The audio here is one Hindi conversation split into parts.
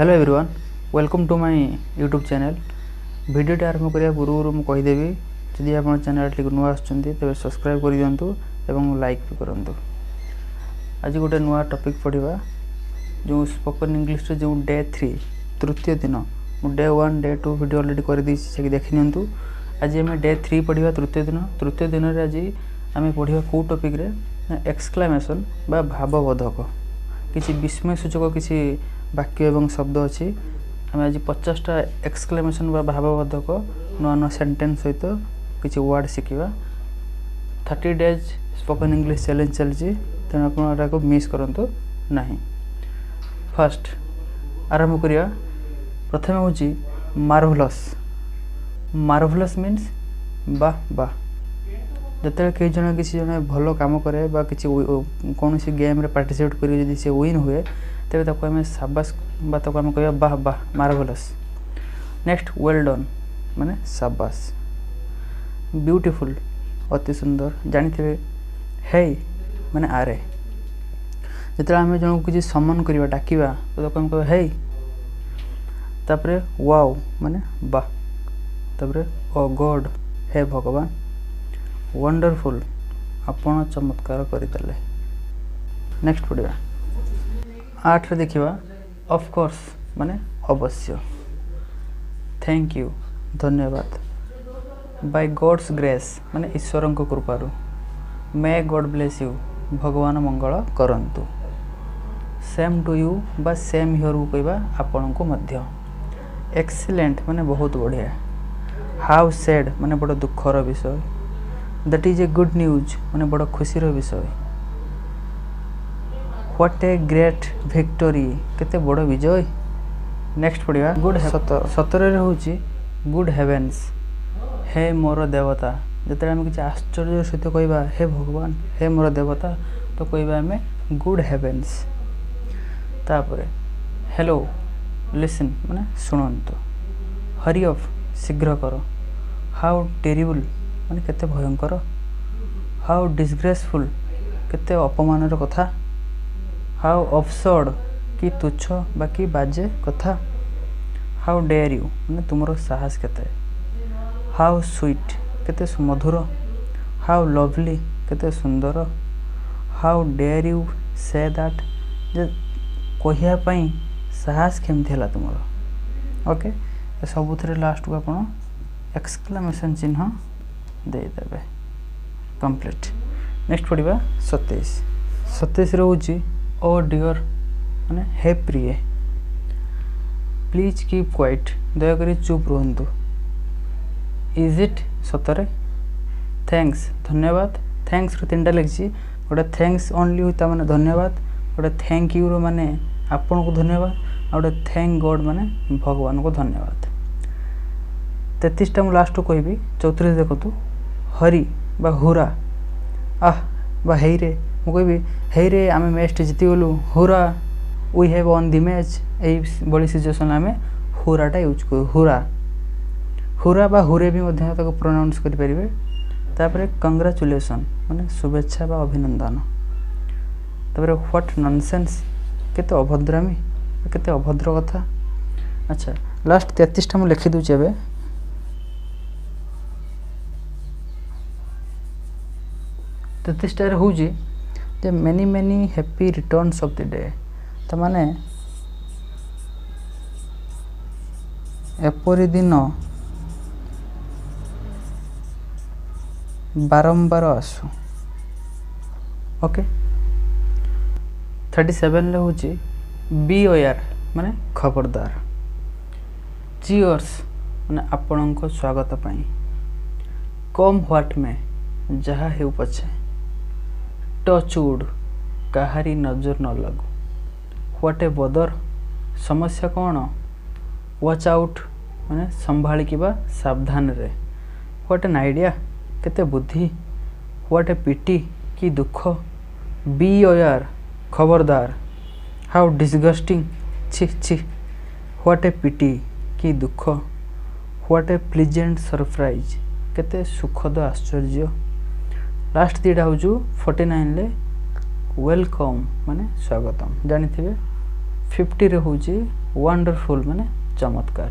Hello everyone, welcome to my YouTube channel. भिडियोटी आरंभ करने पूर्व मुझे कहीदेवी जदि आप चैनल टी नुआ आसुँच तेज सब्सक्राइब कर दिंतु और लाइक भी करूँ। आज गोटे नुआ टॉपिक पढ़ा जो स्पोकन इंग्लिश जो डे 3 तृतीय दिन डे 1 डे 2 वीडियो अलरेडी कर देखी निंतु। आज आम डे 3 पढ़ा तृतीय दिन में आज आम पढ़ा कौ टॉपिक रे एक्सक्लेमेशन बा भावबोधक किसी विस्मय सूचक किसी वाक्य एवं शब्द अच्छी आम आज 50टा एक्सक्लेमेशन बा भावबोधक नुआ नुआ सेंटेंस सहित किसी वर्ड शिखा। 30 डेज स्पोकन इंग्लिश चैलेंज चलती तेणु आपको मिस करूँ ना। फर्स्ट आरंभ करिया प्रथम हूँ मार्वलस। मार्वलस मीन्स वाह वाह। जिते कई जन किसी जन भल कम करे बा किसी कौन सी गेम रे पार्टिसिपेट करी जदि से विन हुए तेरे ताको आम साबास बा ताको आम कह वाह वाह मार्वलस। नेक्स्ट वेल डन माने साबास। ब्यूटीफुल अति सुंदर जानी हे माने आरे। जिते आम जन को किसी सम्मान करवा डाकिबा तो ताको आम कह हे। तापरे वाओ माने वाह। तापरे ओ गॉड हे भगवान। वंडरफुल आपण चमत्कार करदेले। नेक्स्ट पढ़ा 8 रे देखिबा ऑफ कोर्स माने अवश्य। थैंक यू धन्यवाद। बाय गॉड्स ग्रेस माने ईश्वर को कृपारु। मे गॉड ब्लेस यू भगवान मंगल करंतु। सेम टू यू बा सेम हियर को कहबा आपण को मध्य। एक्सीलेंट माने बहुत बढ़िया। हाउ सैड माने बड़ दुखर विषय। That is a good news माने बड़ खुशीर विषय। व्हाट ए ग्रेट विक्टोरी केते बड़ विजय। नेक्स्ट पढ़िया गुड 17 हूँ गुड हेवेन्स हे मोर देवता। जिते आम किसी आश्चर्य सहित कहवा हे भगवान हे मोर देवता तो कहवा आम गुड हेवेन्स। तापर हेलो लिसन माने शुणु। हरी ऑफ शीघ्र कर। हाउ टेरिबल माने केते भयंकर। हाउ डिसग्रेसफुल केते अपमानर कथा। हाउ अबसर्ड कि तुच्छ बाकी बाजे कथा। हाउ डेयर यू माने तुमरो साहस केते। हाउ स्वीट केते सुमधुर। हाउ लवली केते सुंदर। How dare you say that जे कहिया पई साहस केमथि हला तुमरो। ओके सबुथरे लास्ट को आपण एक्सक्लेमेशन चिन्ह दे देबे। कंप्लीट। नेक्स्ट पढ़ा 27 रोची ओ डियर माने हे प्रिय। प्लीज कीप क्वाइट दयाकरी चुप रुहतु। इज इट सतरे। थैंक्स धन्यवाद। थैंक्स रो 3टा लिखी गोटे थैंक्स ओनली होता माने धन्यवाद। गोटे थैंक यू रो माने आपन को धन्यवाद। गोटे थैंक गॉड माने भगवान को धन्यवाद। 33टा मु लास्ट कहबी। 34 देखु हरी बा हुरा आह बा हेरे मु कहबी हेरे आमे मैच जीति गलु हुरा we have won the match. एई बड़ी सिचुएशन आमे हुराटा यूज करू। हुरा हुरा बा हुरे भी मध्य ताको प्रोनाउंस करि परिबे। तापरे कंग्रेचुलेशन माने शुभेच्छा बा अभिनंदन। तापरे व्हाट नॉनसेंस केते अभद्रामी केते अभद्र कथा। अच्छा लास्ट 33टा मु लिखि दूची एबे। 33टा हूँ जे many many happy returns of the day. तो माने एपरी दिन बारंबार आसु। ओके 37 हूँ बी ओयर माने खबरदार। चीयर्स माने आपण को स्वागत पाई। कम व्हाट में जहा हेउ पछे। टचवुड कहारी नजर न लगू। व्हाट ए बदर समस्या कौन। वॉच आउट माने संभाली किबा सावधान रे। व्हाट एन आइडिया केते बुद्धि। व्हाट ए पिटी कि दुख। बी ओयर खबरदार। हाउ डिसगस्टिंग छी छी। व्हाट ए पिटी कि दुख। व्हाट ए प्लीजेंट सरप्राइज केते सुखद आश्चर्य। लास्ट 2टा हूँ 49 वेलकम माने स्वागतम जानी थे। 50 रे हूँ वंडरफुल माने चमत्कार।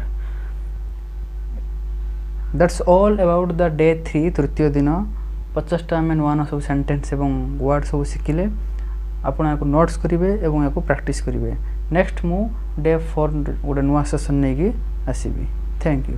That's all about the day 3 तृतीय दिन 50टा आम नुआ सब सेंटेंस एवं वर्ड सब शिखिले आपण या नोट्स करेंगे और या प्रैक्टिस करेंगे। नेक्स्ट मु डे 4 गोटे नुआ सेशन नहीं आसबि। Thank you.